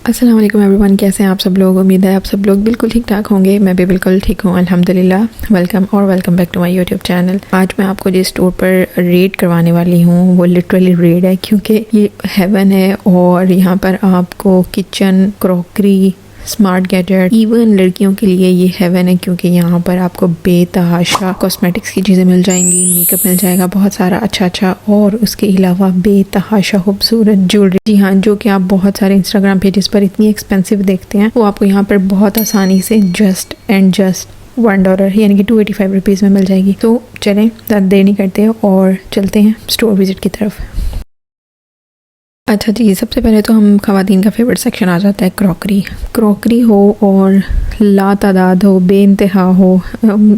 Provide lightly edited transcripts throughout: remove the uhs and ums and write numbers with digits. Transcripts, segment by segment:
अस्सलाम वालेकुम एवरीवन, कैसे हैं आप सब लोग। उम्मीद है आप सब लोग बिल्कुल ठीक ठाक होंगे। मैं भी बिल्कुल ठीक हूँ अल्हम्दुलिल्लाह। Welcome back to my YouTube channel. आज मैं आपको जिस स्टोर पर रेड करवाने वाली हूँ वो लिटरली रेड है, क्योंकि ये हेवन है और यहाँ पर आपको kitchen, crockery, smart gadget, even लड़कियों के लिए ये हेवन है, क्योंकि यहाँ पर आपको बेतहाशा कॉस्मेटिक्स की चीज़ें मिल जाएंगी, मेकअप मिल जाएगा बहुत सारा अच्छा, और उसके अलावा बेतहाशा खूबसूरत ज्वेलरी। जी हाँ, जो कि आप बहुत सारे इंस्टाग्राम पेजेस पर इतनी एक्सपेंसिव देखते हैं, वो आपको यहाँ पर बहुत आसानी से जस्ट $1 यानी कि 285 रुपीज़ में मिल जाएगी। तो चलें, ज़्यादा देर नहीं करते और चलते हैं स्टोर विजिट की तरफ। अच्छा जी, सबसे पहले तो हम ख़वातीन का फेवरेट सेक्शन आ जाता है क्रॉकरी हो और लातादाद हो, बेइंतहा हो।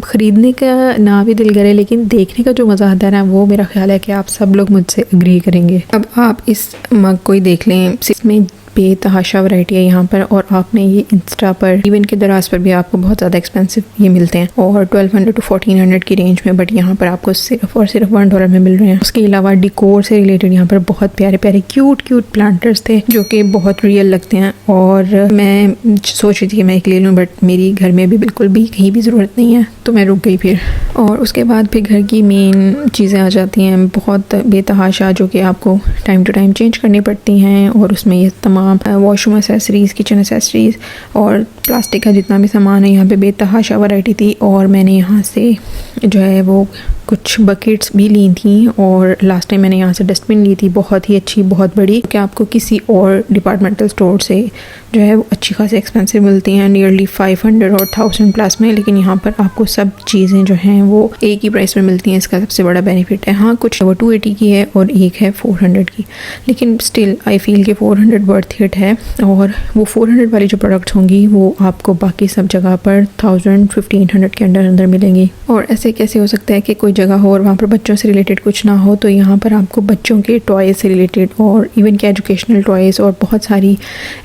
ख़रीदने का ना भी दिल करे, लेकिन देखने का जो मज़ा आता है ना, वो मेरा ख्याल है कि आप सब लोग मुझसे एग्री करेंगे। अब आप इस मग को ही देख लें, इसमें बेतहाशा वैरायटी है यहाँ पर, और आपने ये इंस्टा पर, इवन के दराज पर भी आपको बहुत ज़्यादा एक्सपेंसिव ये मिलते हैं और 1200 to 1400 की रेंज में, बट यहाँ पर आपको सिर्फ और सिर्फ $1 में मिल रहे हैं। उसके अलावा डिकोर से रिलेटेड यहाँ पर बहुत प्यारे प्यारे क्यूट प्लांटर्स थे, जो कि बहुत रियल लगते हैं। और मैं सोच रही थी कि मैं एक ले लूँ, बट मेरी घर में भी बिल्कुल भी कहीं भी ज़रूरत नहीं है, तो मैं रुक गई फिर। और उसके बाद फिर घर की मेन चीज़ें आ जाती हैं, बहुत बेतहाशा, जो कि आपको टाइम टू टाइम चेंज करनी पड़ती हैं। और उसमें ये तमाम वॉशरूम एसेसरीज़, किचन एसेसरीज़ और प्लास्टिक का जितना भी सामान है, यहाँ पे बेतहाशा वैरायटी थी। और मैंने यहाँ से जो है वो कुछ बकेट्स भी ली थी, और लास्ट टाइम मैंने यहाँ से डस्टबिन ली थी, बहुत ही अच्छी, बहुत बड़ी, कि आपको किसी और डिपार्टमेंटल स्टोर से जो है वो अच्छी खासी एक्सपेंसिव मिलती हैं, नियरली 500 और 1000 प्लस में। लेकिन यहाँ पर आपको सब चीज़ें जो हैं वो एक ही प्राइस में मिलती हैं। इसका सबसे बड़ा बेनिफिट है। हाँ, कुछ वो 280 की है और एक है 400 की, लेकिन स्टिल आई फील कि 400 वर्थ इट है। और वो 400 वाली जो प्रोडक्ट्स होंगी वो आपको बाकी सब जगह पर 1000-1500 के अंदर मिलेंगी। और ऐसे कैसे हो सकता है कि कोई जगह हो और वहाँ पर बच्चों से रिलेटेड कुछ ना हो। तो यहाँ पर आपको बच्चों के टॉयज़ से रिलेटेड और इवन के एजुकेशनल टॉयज़ और बहुत सारी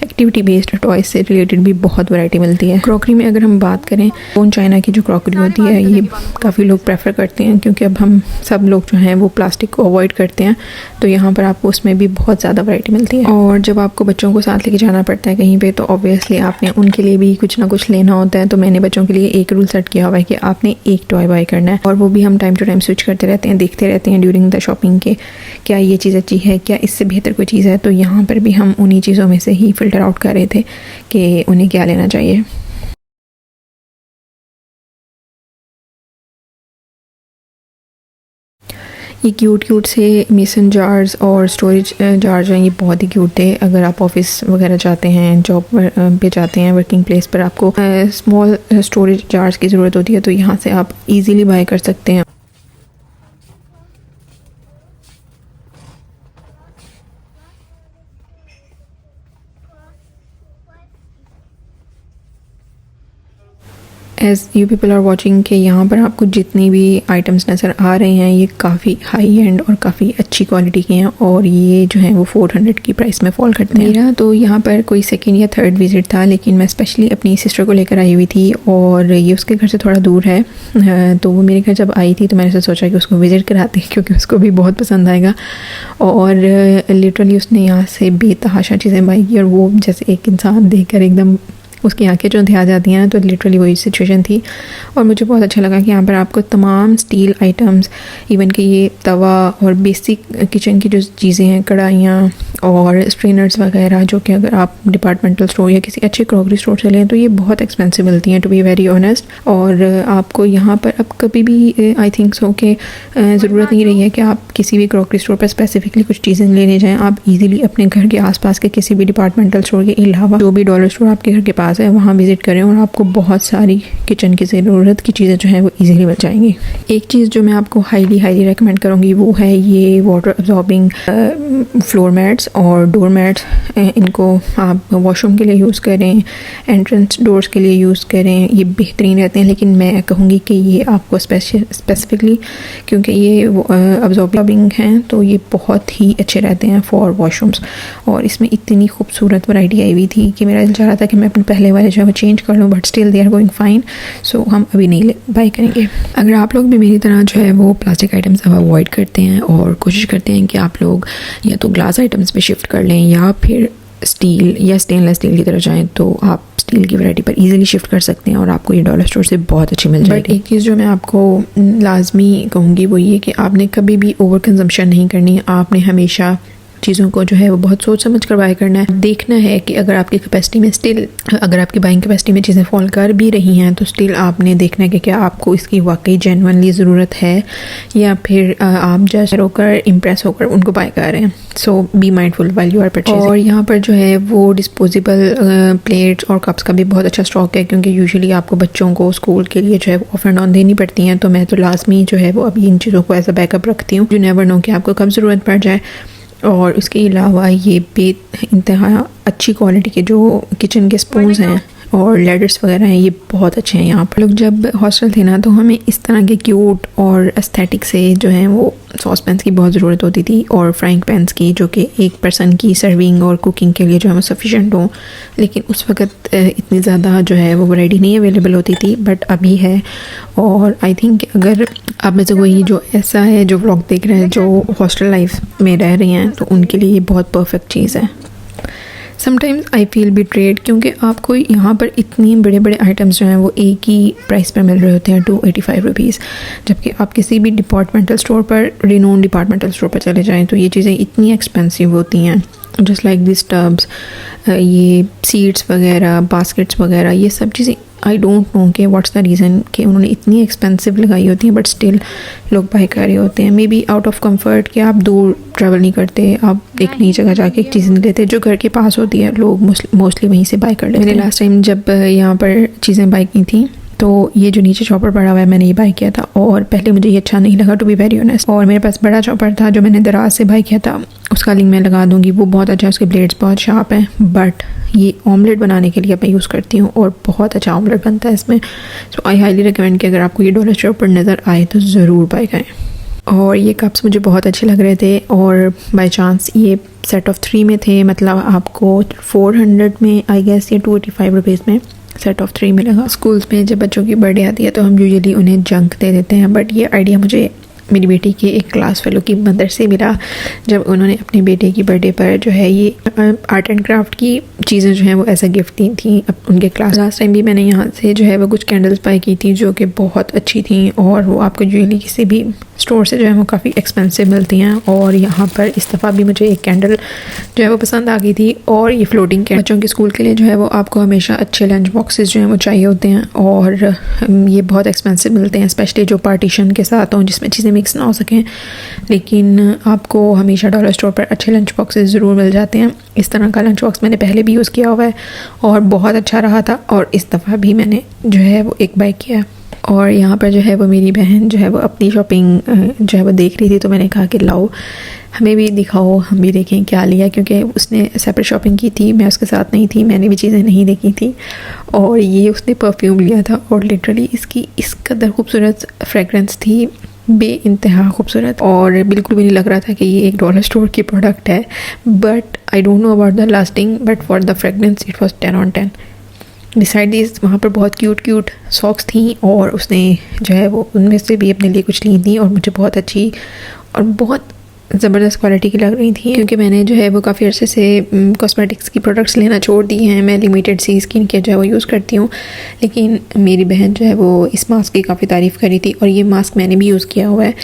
एक्टिविटी बेस्ड टॉयज़ से रिलेटेड भी बहुत वैरायटी मिलती है। क्रॉकरी में अगर हम बात करें, बोन चाइना की जो क्रॉकरी होती है, ये काफ़ी लोग प्रेफर करते हैं, क्योंकि अब हम सब लोग जो हैं वो प्लास्टिक को अवॉइड करते हैं। तो यहाँ पर आपको उसमें भी बहुत ज़्यादा वैरायटी मिलती है। और जब आपको बच्चों को साथ लेके जाना पड़ता है कहीं पे, तो ऑब्वियसली आपने उनके लिए भी कुछ ना कुछ लेना होता है। तो मैंने बच्चों के लिए एक रूल सेट किया हुआ है कि आपने एक टॉय बाय करना है, और वो भी हम टाइम टू टाइम स्विच करते रहते हैं, देखते रहते हैं ड्यूरिंग द शॉपिंग के क्या ये चीज़ अच्छी है, क्या इससे बेहतर कोई चीज़ है। तो यहाँ पर भी हम उन्हीं चीज़ों में से ही फ़िल्टर आउट कर रहे थे कि उन्हें क्या लेना चाहिए। ये क्यूट से मेसन जार्स और स्टोरेज जार्स हैं, ये बहुत ही क्यूट थे। अगर आप ऑफिस वगैरह जाते हैं, जॉब पे जाते हैं, वर्किंग प्लेस पर आपको स्मॉल स्टोरेज जार्स की ज़रूरत होती है, तो यहाँ से आप इजीली बाय कर सकते हैं। As you people are watching के यहाँ पर आपको जितनी भी आइटम्स नज़र आ रहे हैं, ये काफ़ी हाई एंड और काफ़ी अच्छी क्वालिटी के हैं, और ये जो है वो 400 की प्राइस में फॉल करते हैं। मेरा तो यहाँ पर कोई सेकंड या थर्ड विज़िट था, लेकिन मैं स्पेशली अपनी सिस्टर को लेकर आई हुई थी, और ये उसके घर से थोड़ा दूर है। तो वो मेरे घर जब आई थी तो मैंने सोचा कि उसको विज़िट कराते, क्योंकि उसको भी बहुत पसंद आएगा। और लिटरली उसने यहाँ से बेतहाशा चीज़ें बाई की, और वो जैसे एक इंसान देखकर एकदम उसकी आंखें जो आ जाती हैं, तो लिटरली वही सिचुएशन थी। और मुझे बहुत अच्छा लगा कि यहाँ पर आपको तमाम स्टील आइटम्स, इवन कि ये तवा और बेसिक किचन की जो चीज़ें हैं, कढ़ाइयाँ और स्ट्रेनर्स वगैरह, जो कि अगर आप डिपार्टमेंटल स्टोर या किसी अच्छे क्रॉकरी स्टोर से लें तो ये बहुत एक्सपेंसिव मिलती हैं, टू बी वेरी ऑनेस्ट। और आपको यहाँ पर अब कभी भी आई थिंक सो कि ज़रूरत नहीं रही है कि आप किसी भी क्रॉकरी स्टोर पर स्पेसिफिकली कुछ चीज़ें लेने जाएँ। आप ईज़िली अपने घर के आसपास के किसी भी डिपार्टमेंटल स्टोर के अलावा जो भी डॉलर स्टोर आपके घर के पास है, वहाँ विज़िट करें, और आपको बहुत सारी किचन की ज़रूरत की चीज़ें जो हैं वो इजीली मिल जाएंगी। एक चीज़ जो मैं आपको हाईली रेकमेंड करूँगी वो है ये वाटर अब्जॉर्बिंग फ्लोर मैट्स और डोर मैट्स। इनको आप वॉशरूम के लिए यूज़ करें, एंट्रेंस डोर्स के लिए यूज़ करें, ये बेहतरीन रहते हैं। लेकिन मैं कहूँगी कि ये आपको स्पेसिफिकली, क्योंकि ये अब्जॉर्बिंग हैं, तो ये बहुत ही अच्छे रहते हैं फॉर वॉशरूम्स। और इसमें इतनी खूबसूरत वैरायटी आई हुई थी कि मेरा दिल चाह रहा था कि मैं अपने पहले वाले जो है वो चेंज कर लूँ, but still they are going fine. So हम अभी नहीं बाय करेंगे। अगर आप लोग भी मेरी तरह जो है वो प्लास्टिक आइटम्स अब अवॉइड करते हैं और कोशिश करते हैं कि आप लोग या तो ग्लास आइटम्स पे शिफ्ट कर लें, या फिर स्टील या स्टेनलेस स्टील की तरफ जाएं तो आप स्टील की वैरायटी पर इजीली शिफ्ट कर सकते हैं और आपको ये डॉलर स्टोर से बहुत अच्छी मिल जाएगी। बट एक चीज़ जो मैं आपको लाजमी कहूँगी वो ये कि आपने कभी भी ओवर कंजम्पशन नहीं करनी है। आपने हमेशा चीज़ों को जो है वो बहुत सोच समझ कर बाय करना है। देखना है कि अगर आपकी कैपेसिटी में स्टिल, अगर आपकी बाइंग कैपेसिटी में चीज़ें फॉल कर भी रही हैं तो स्टिल आपने देखना है कि क्या आपको इसकी वाकई जेन्युइनली ज़रूरत है या फिर आप जस्ट होकर इम्प्रेस होकर उनको बाय कर रहे हैं। So be mindful while you are purchasing. और यहाँ पर जो है वो डिस्पोजेबल प्लेट्स और कप्स का भी बहुत अच्छा स्टॉक है, क्योंकि यूजुअली आपको बच्चों को स्कूल के लिए जो है वो ऑफ एंड ऑन देनी पड़ती हैं। तो मैं तो लाजमी जो है वो अभी इन चीज़ों को एज अ बैकअप रखती हूँ। यू नेवर नो कि आपको कब ज़रूरत पड़ जाए। और उसके अलावा ये इंतहा अच्छी क्वालिटी के जो किचन के स्पून्स हैं और लेडर्स वगैरह हैं, ये बहुत अच्छे हैं। यहाँ पर लोग जब हॉस्टल थे ना तो हमें इस तरह के क्यूट और एस्थेटिक से जो हैं वो सॉस पैन्स की बहुत ज़रूरत होती थी और फ्राइंग पैन्स की, जो कि एक पर्सन की सर्विंग और कुकिंग के लिए जो है वो सफिशेंट हो। लेकिन उस वक़्त इतनी ज़्यादा जो है वो वैरायटी नहीं अवेलेबल होती थी, बट अभी है। और आई थिंक अगर आप में से कोई जो ऐसा है जो व्लॉग देख रहे हैं जो हॉस्टल लाइफ में रह रहे हैं तो उनके लिए ये बहुत परफेक्ट चीज़ है। समटाइम्स आई फील बिट्रेड, क्योंकि आपको यहाँ पर इतनी बड़े बड़े आइटम्स जो हैं वो एक ही प्राइस पर मिल रहे होते हैं 285 रुपीज़, जबकि आप किसी भी डिपार्टमेंटल स्टोर पर, रिनोन डिपार्टमेंटल स्टोर पर चले जाएं तो ये चीज़ें इतनी एक्सपेंसिव होती हैं। जस्ट लाइक दिस टब्स, ये सीड्स वगैरह, बास्केट्स वगैरह, ये सब चीज़ें आई डोंट नो कि व्हाट्स द रीज़न कि उन्होंने इतनी एक्सपेंसिव लगाई होती हैं, बट स्टिल लोग बाय कर रहे होते हैं। May be out of comfort कि आप दूर ट्रैवल नहीं करते, आप एक नई जगह जाके एक चीज़ नहीं लेते, जो घर के पास होती है लोग मोस्टली वहीं से बाय कर लेते हैं। मैंने लास्ट टाइम जब यहाँ पर चीज़ें बाय की थी तो ये जो नीचे चॉपर पड़ा हुआ है मैंने ये बाय किया था, और पहले मुझे ये अच्छा नहीं लगा टू बी वेरी ऑनेस्ट। और मेरे पास बड़ा चॉपर था जो मैंने दराज से बाय किया था, उसका लिंक मैं लगा दूंगी, वो बहुत अच्छा है, उसके ब्लेड्स बहुत शार्प हैं। बट ये ऑमलेट बनाने के लिए मैं यूज़ करती हूँ और बहुत अच्छा ऑमलेट बनता है इसमें। सो आई हाईली रिकमेंड कि अगर आपको ये डॉलर स्टोर पर नज़र आए तो ज़रूर बाय करें। और ये कप्स मुझे बहुत अच्छे लग रहे थे और बाय चांस ये सेट ऑफ 3 में थे, मतलब आपको 400 में आई गेस, ये 285 रुपीज़ में सेट ऑफ 3 मिलेगा। स्कूल्स में जब बच्चों की बर्थडे आती है तो हम यूजुअली उन्हें जंक दे देते हैं, बट ये आइडिया मुझे मेरी बेटी के एक क्लास फेलो की मदर से मिला, जब उन्होंने अपने बेटे की बर्थडे पर जो है ये आर्ट एंड क्राफ्ट की चीज़ें जो हैं वो ऐसा गिफ्ट दी थी उनके क्लास। लास्ट टाइम भी मैंने यहाँ से जो है वो कुछ कैंडल्स बाय की थी जो कि बहुत अच्छी थी, और वो आपको यूजुअली किसी भी स्टोर से जो है वो काफ़ी एक्सपेंसिव मिलती हैं। और यहाँ पर इस दफ़ा भी मुझे एक कैंडल जो है वो पसंद आ गई थी। और ये फ्लोटिंग कैंडल बच्चों के स्कूल के लिए जो है वो आपको हमेशा अच्छे लंच बॉक्सेस जो हैं वो चाहिए होते हैं, और ये बहुत एक्सपेंसिव मिलते हैं, स्पेशली जो पार्टीशन के साथ हों जिसमें चीज़ें मिक्स ना हो सकें। लेकिन आपको हमेशा डॉलर स्टोर पर अच्छे लंच बॉक्सेस ज़रूर मिल जाते हैं। इस तरह का लंच बॉक्स मैंने पहले भी यूज़ किया हुआ है और बहुत अच्छा रहा था, और इस दफ़ा भी मैंने जो है वो एक बाय किया। और यहाँ पर जो है वो मेरी बहन जो है वो अपनी शॉपिंग जो है वो देख रही थी, तो मैंने कहा कि लाओ हमें भी दिखाओ, हम भी देखें क्या लिया, क्योंकि उसने सेपरेट शॉपिंग की थी, मैं उसके साथ नहीं थी, मैंने भी चीज़ें नहीं देखी थी। और ये उसने परफ्यूम लिया था और लिटरली इसकी इस कदर खूबसूरत फ्रेगरेंस थी, बे इंतहा खूबसूरत, और बिल्कुल भी नहीं लग रहा था कि ये एक डॉलर स्टोर की प्रोडक्ट है। But I don't know about the lasting, but for the fragrance it was 10 on 10। Decide this, वहाँ पर बहुत क्यूट सॉक्स थी और उसने जो है वो उनमें से भी अपने लिए कुछ ली थी, और मुझे बहुत अच्छी और बहुत ज़बरदस्त क्वालिटी की लग रही थी, क्योंकि मैंने जो है वो काफ़ी अर्से से कॉस्मेटिक्स की प्रोडक्ट्स लेना छोड़ दी हैं। मैं लिमिटेड सी स्किन केयर जो है वो यूज़ करती हूँ, लेकिन मेरी बहन जो है वो इस मास्क की काफ़ी तारीफ़ करी थी, और ये मास्क मैंने भी यूज़ किया हुआ है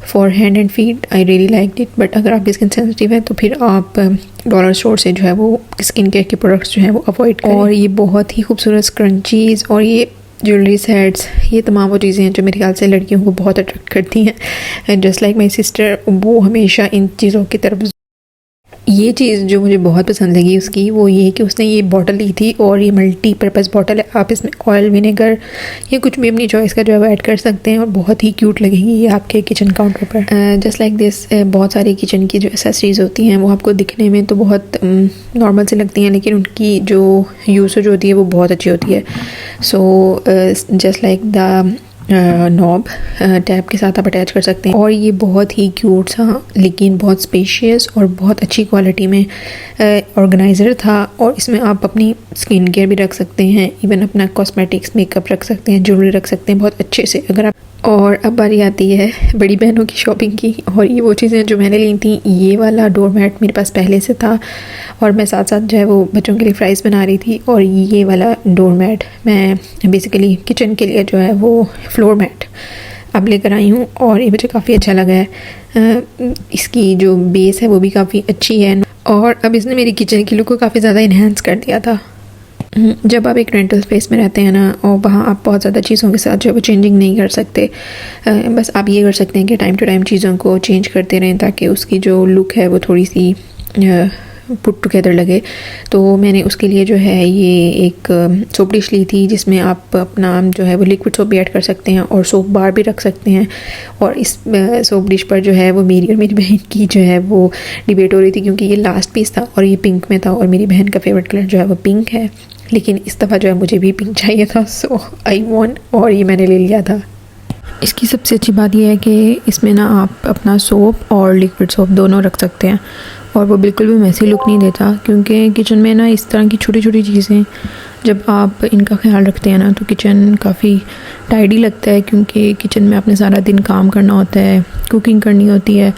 for hand and feet. I really like it. But अगर आपकी स्किन सेंसिटिव है तो फिर आप डॉलर स्टोर से जो है वो स्किन केयर के प्रोडक्ट्स जो है वो अवॉइड करें। और ये बहुत ही खूबसूरत स्क्रंचीज़ और ये ज्वेलरी सेट्स, ये तमाम वो चीज़ें हैं जो मेरे ख्याल से लड़कियों को बहुत अट्रैक्ट करती हैं। जस्ट लाइक माई सिस्टर, वो हमेशा इन चीज़ों की तरफ। ये चीज़ जो मुझे बहुत पसंद लगी उसकी वो ये कि उसने ये बॉटल ली थी, और ये मल्टीपर्पज़ बॉटल है, आप इसमें ऑयल, विनेगर या कुछ भी अपनी चॉइस का जो है वो ऐड कर सकते हैं, और बहुत ही क्यूट लगेगी ये आपके किचन काउंटर पर। जस्ट लाइक दिस, बहुत सारी किचन की जो एसेसरीज़ होती हैं वो आपको दिखने में तो बहुत नॉर्मल से लगती हैं, लेकिन उनकी जो यूसेज होती है वो बहुत अच्छी होती है। So just like the knob tab के साथ आप अटैच कर सकते हैं, और ये बहुत ही क्यूट सा लेकिन बहुत स्पेशियस और बहुत अच्छी क्वालिटी में ऑर्गेनाइज़र था, और इसमें आप अपनी स्किन केयर भी रख सकते हैं, इवन अपना कॉस्मेटिक्स मेकअप रख सकते हैं, ज्वेलरी रख सकते हैं बहुत अच्छे से। अगर आप और अब बारी आती है बड़ी बहनों की शॉपिंग की। और ये वो चीज़ें जो मैंने ली थी, ये वाला डोर मैट मेरे पास पहले से था और मैं साथ साथ जो है वो बच्चों के लिए फ्राइज़ बना रही थी। और ये वाला डोर मैट मैं बेसिकली किचन के लिए जो है वो फ्लोर मैट अब लेकर आई हूँ और ये मुझे काफ़ी अच्छा लगा है। इसकी जो बेस है वो भी काफ़ी अच्छी है और अब इसने मेरी किचन की लुक को काफ़ी ज़्यादा इन्हेंस कर दिया था। जब आप एक रेंटल स्पेस में रहते हैं ना, और वहाँ आप बहुत ज़्यादा चीज़ों के साथ जो है वो चेंजिंग नहीं कर सकते, बस आप ये कर सकते हैं कि टाइम टू टाइम चीज़ों को चेंज करते रहें ताकि उसकी जो लुक है वो थोड़ी सी पुट टुगेदर लगे। तो मैंने उसके लिए जो है ये एक सोप डिश ली थी जिसमें आप अपना जो है वो लिक्विड सोप भी ऐड कर सकते हैं और सोप बार भी रख सकते हैं। और इस सोप डिश पर जो है वो मेरी और मेरी बहन की जो है वो डिबेट हो रही थी, क्योंकि ये लास्ट पीस था और ये पिंक में था और मेरी बहन का फेवरेट कलर जो है वो पिंक है, लेकिन इस दफ़ा जो है मुझे भी पिंक चाहिए था, सो आई वॉन्ट, और ये मैंने ले लिया था। इसकी सबसे अच्छी बात यह है कि इसमें ना आप अपना सोप और लिक्विड सोप दोनों रख सकते हैं और वो बिल्कुल भी मैसी लुक नहीं देता, क्योंकि किचन में ना इस तरह की छोटी छोटी चीज़ें जब आप इनका ख्याल रखते हैं ना तो किचन काफ़ी टाइडी लगता है, क्योंकि किचन में आपने सारा दिन काम करना होता है, कुकिंग करनी होती है।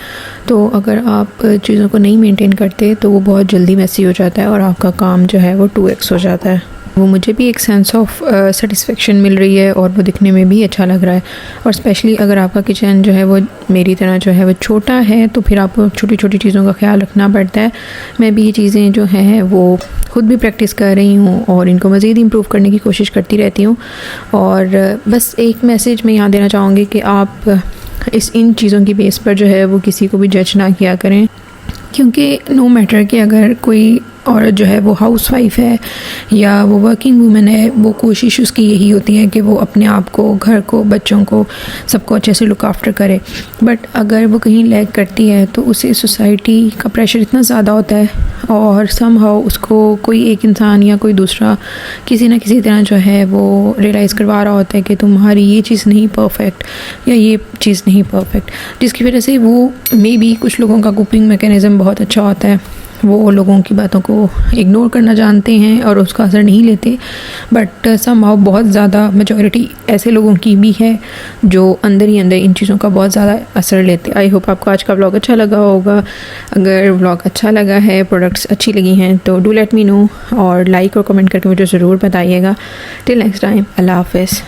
तो अगर आप चीज़ों को नहीं मेंटेन करते तो वो बहुत जल्दी मैसी हो जाता है और आपका काम जो है वो 2x हो जाता है। वो मुझे भी एक सेंस ऑफ सेटिस्फेक्शन मिल रही है और वो दिखने में भी अच्छा लग रहा है। और स्पेशली अगर आपका किचन जो है वो मेरी तरह जो है वो छोटा है तो फिर आपको छोटी छोटी चीज़ों का ख्याल रखना पड़ता है। मैं भी ये चीज़ें जो हैं वो खुद भी प्रैक्टिस कर रही हूँ और इनको मज़ीद इम्प्रूव करने की कोशिश करती रहती हूँ। और बस एक मैसेज मैं यहाँ देना चाहूँगी कि आप इन चीज़ों की बेस पर जो है वो किसी को भी जज ना किया करें, क्योंकि नो मैटर कि अगर कोई औरत जो है वो हाउसवाइफ है या वो वर्किंग वूमेन है, वो कोशिश उसकी यही होती है कि वो अपने आप को, घर को, बच्चों को, सबको अच्छे से लुक आफ्टर करे। बट अगर वो कहीं लैग करती है तो उसे सोसाइटी का प्रेशर इतना ज़्यादा होता है और समहाउ उसको कोई एक इंसान या कोई दूसरा किसी ना किसी तरह जो है वो रियलाइज़ करवा रहा होता है कि तुम्हारी ये चीज़ नहीं परफेक्ट या ये चीज़ नहीं परफेक्ट, जिसकी वजह से वो मे बी कुछ लोगों का कोपिंग मैकेनिज़्म बहुत अच्छा होता है, वो लोगों की बातों को इग्नोर करना जानते हैं और उसका असर नहीं लेते। बट समहाउ बहुत ज़्यादा मेजॉरिटी ऐसे लोगों की भी है जो अंदर ही अंदर इन चीज़ों का बहुत ज़्यादा असर लेते। आई होप आपको आज का व्लॉग अच्छा लगा होगा। अगर व्लॉग अच्छा लगा है, प्रोडक्ट्स अच्छी लगी हैं तो डू लेट मी नो और लाइक और कमेंट करके मुझे ज़रूर बताइएगा। टिल नेक्स्ट टाइम, अल्लाह हाफ़िज़।